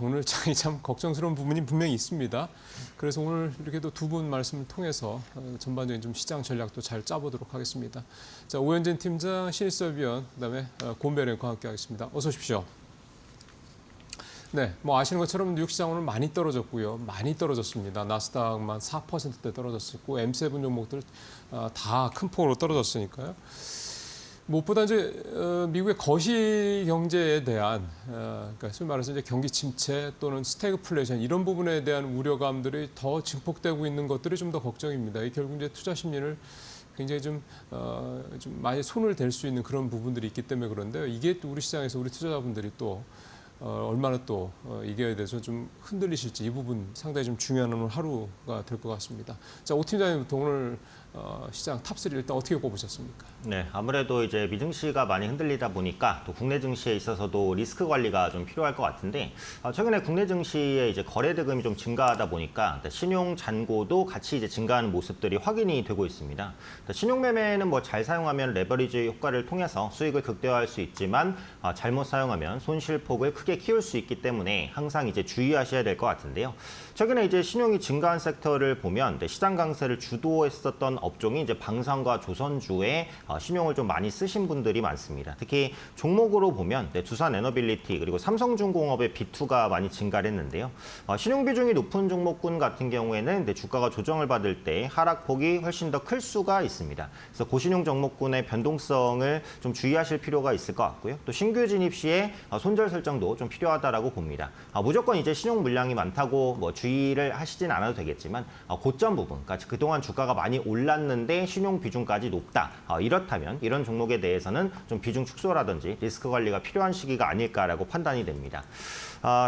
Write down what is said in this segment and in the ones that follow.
오늘 참 걱정스러운 부분이 분명히 있습니다. 그래서 오늘 이렇게 또 두 분 말씀을 통해서 전반적인 좀 시장 전략도 잘 짜보도록 하겠습니다. 자, 오현진 팀장, 신일섭위원, 그다음에 권배련 앵커와 함께하겠습니다. 어서 오십시오. 네, 뭐 아시는 것처럼 뉴욕 시장 오늘 많이 떨어졌고요. 많이 떨어졌습니다. 나스닥만 4%대 떨어졌었고 M7 종목들 다 큰 폭으로 떨어졌으니까요. 무엇보다 이제 미국의 거시 경제에 대한 그러니까 소위 말해서 이제 경기 침체 또는 스태그플레이션 이런 부분에 대한 우려감들이 더 증폭되고 있는 것들이 좀 더 걱정입니다. 이 결국 이제 투자 심리를 굉장히 좀 많이 손을 댈 수 있는 그런 부분들이 있기 때문에 그런데요. 이게 또 우리 시장에서 우리 투자자분들이 또 얼마나 또 이게 대해서 좀 흔들리실지 이 부분 상당히 좀 중요한 오늘 하루가 될 것 같습니다. 자, 오 팀장님부터 오늘 시장 탑3 일단 어떻게 꼽으셨습니까? 네, 아무래도 이제 미증시가 많이 흔들리다 보니까 또 국내 증시에 있어서도 리스크 관리가 좀 필요할 것 같은데 최근에 국내 증시의 이제 거래 대금이 좀 증가하다 보니까 신용 잔고도 같이 이제 증가하는 모습들이 확인이 되고 있습니다. 신용 매매는 뭐 잘 사용하면 레버리지 효과를 통해서 수익을 극대화할 수 있지만 잘못 사용하면 손실폭을 크게 키울 수 있기 때문에 항상 이제 주의하셔야 될 것 같은데요. 최근에 이제 신용이 증가한 섹터를 보면 시장 강세를 주도했었던 업종이 이제 방산과 조선주에 신용을 좀 많이 쓰신 분들이 많습니다. 특히 종목으로 보면 두산 에너빌리티 그리고 삼성중공업의 B2가 많이 증가를 했는데요. 신용 비중이 높은 종목군 같은 경우에는 주가가 조정을 받을 때 하락폭이 훨씬 더 클 수가 있습니다. 그래서 고신용 종목군의 변동성을 좀 주의하실 필요가 있을 것 같고요. 또 신규 진입 시에 손절 설정도 좀 필요하다라고 봅니다. 무조건 이제 신용 물량이 많다고 뭐 주의를 하시진 않아도 되겠지만 고점 부분, 그러니까 그동안 주가가 많이 올랐는데 신용 비중까지 높다. 이렇다면 이런 종목에 대해서는 좀 비중 축소라든지 리스크 관리가 필요한 시기가 아닐까라고 판단이 됩니다.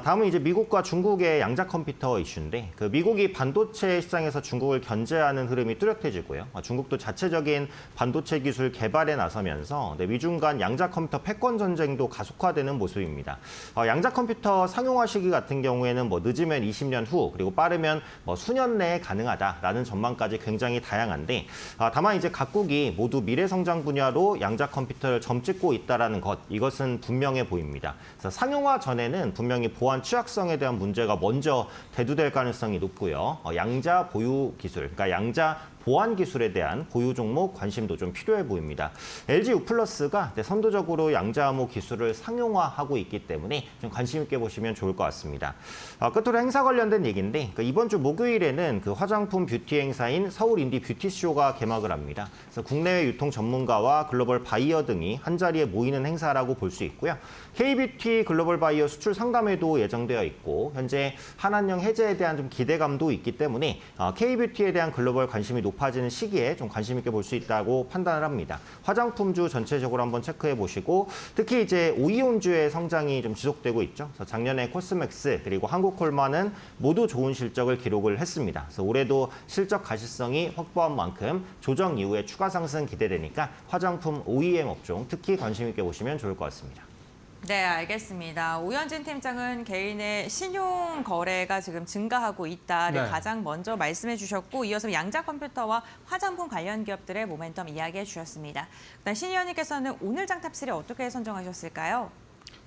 다음은 이제 미국과 중국의 양자 컴퓨터 이슈인데 그 미국이 반도체 시장에서 중국을 견제하는 흐름이 뚜렷해지고요. 중국도 자체적인 반도체 기술 개발에 나서면서 미중 간 양자 컴퓨터 패권 전쟁도 가속화되는 모습입니다. 양자 컴퓨터 상용화 시기 같은 경우에는 뭐 늦으면 20년 후 그리고 빠르면 뭐 수년 내에 가능하다라는 전망까지 굉장히 다양한데 다만 이제 각국이 모두 미래 성장 분야로 양자 컴퓨터를 점찍고 있다라는 것 이것은 분명해 보입니다. 그래서 상용화 전에는 분명히 보안 취약성에 대한 문제가 먼저 대두될 가능성이 높고요. 양자 보유 기술, 그러니까 양자 보안 기술에 대한 보유 종목 관심도 좀 필요해 보입니다. LG U+가 선도적으로 양자암호 기술을 상용화하고 있기 때문에 좀 관심 있게 보시면 좋을 것 같습니다. 끝으로 행사 관련된 얘기인데 이번 주 목요일에는 그 화장품 뷰티 행사인 서울 인디 뷰티쇼가 개막을 합니다. 그래서 국내외 유통 전문가와 글로벌 바이어 등이 한자리에 모이는 행사라고 볼 수 있고요. K뷰티 글로벌 바이어 수출 상담회도 예정되어 있고 현재 한한령 해제에 대한 좀 기대감도 있기 때문에 K뷰티에 대한 글로벌 관심이 높아지는 시기에 좀 관심 있게 볼 수 있다고 판단을 합니다. 화장품주 전체적으로 한번 체크해 보시고 특히 이제 오이온주의 성장이 좀 지속되고 있죠. 그래서 작년에 코스맥스 그리고 한국콜마는 모두 좋은 실적을 기록을 했습니다. 그래서 올해도 실적 가시성이 확보한 만큼 조정 이후에 추가 상승 기대되니까 화장품 OEM 업종 특히 관심 있게 보시면 좋을 것 같습니다. 네, 알겠습니다. 오현진 팀장은 개인의 신용 거래가 지금 증가하고 있다를 네. 가장 먼저 말씀해 주셨고 이어서 양자 컴퓨터와 화장품 관련 기업들의 모멘텀 이야기해 주셨습니다. 그다음 신 의원님께서는 오늘 장 탑3 어떻게 선정하셨을까요?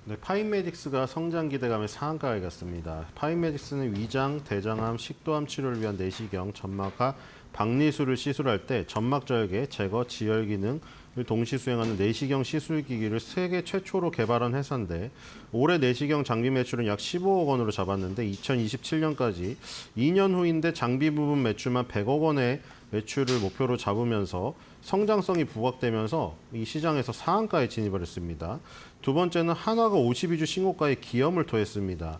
네, 파인메딕스가 성장 기대감에 상한가에 갔습니다. 파인메딕스는 위장, 대장암, 식도암 치료를 위한 내시경, 점막하, 박리술을 시술할 때 점막 절개, 제거, 지혈 기능을 동시 수행하는 내시경 시술기기를 세계 최초로 개발한 회사인데 올해 내시경 장비 매출은 약 15억 원으로 잡았는데 2027년까지 2년 후인데 장비 부분 매출만 100억 원의 매출을 목표로 잡으면서 성장성이 부각되면서 이 시장에서 상한가에 진입을 했습니다. 두 번째는 한화가 52주 신고가에 기염을 토했습니다.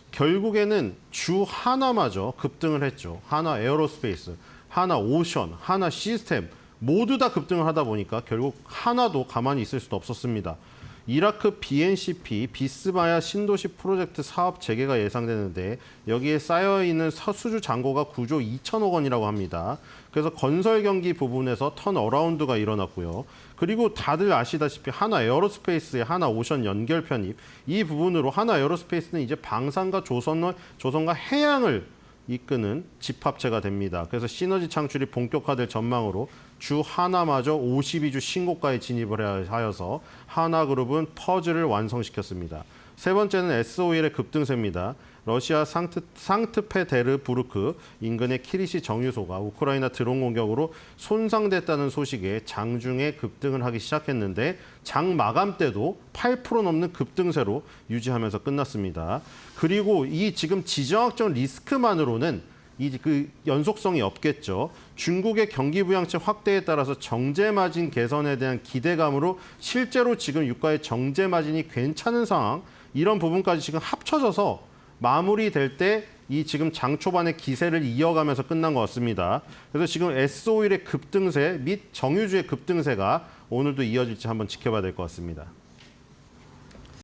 결국에는 주 하나마저 급등을 했죠. 한화 에어로스페이스, 한화 오션, 한화 시스템 모두 다 급등을 하다 보니까 결국 하나도 가만히 있을 수도 없었습니다. 이라크 BNCP 비스바야 신도시 프로젝트 사업 재개가 예상되는데 여기에 쌓여있는 수주 잔고가 9조 2천억 원이라고 합니다. 그래서 건설 경기 부분에서 턴어라운드가 일어났고요. 그리고 다들 아시다시피 하나 에어로스페이스의 하나 오션 연결 편입 이 부분으로 하나 에어로스페이스는 이제 방산과 조선과 해양을 이끄는 집합체가 됩니다. 그래서 시너지 창출이 본격화될 전망으로 주 하나마저 52주 신고가에 진입을 하여서 하나그룹은 퍼즐을 완성시켰습니다. 세 번째는 S-오일의 급등세입니다. 러시아 상트페테르부르크 인근의 키리시 정유소가 우크라이나 드론 공격으로 손상됐다는 소식에 장중에 급등을 하기 시작했는데 장 마감 때도 8% 넘는 급등세로 유지하면서 끝났습니다. 그리고 이 지금 지정학적 리스크만으로는 그 연속성이 없겠죠. 중국의 경기 부양책 확대에 따라서 정제 마진 개선에 대한 기대감으로 실제로 지금 유가의 정제 마진이 괜찮은 상황, 이런 부분까지 지금 합쳐져서 마무리될 때 이 지금 장 초반의 기세를 이어가면서 끝난 것 같습니다. 그래서 지금 S-오일의 급등세 및 정유주의 급등세가 오늘도 이어질지 한번 지켜봐야 될 것 같습니다.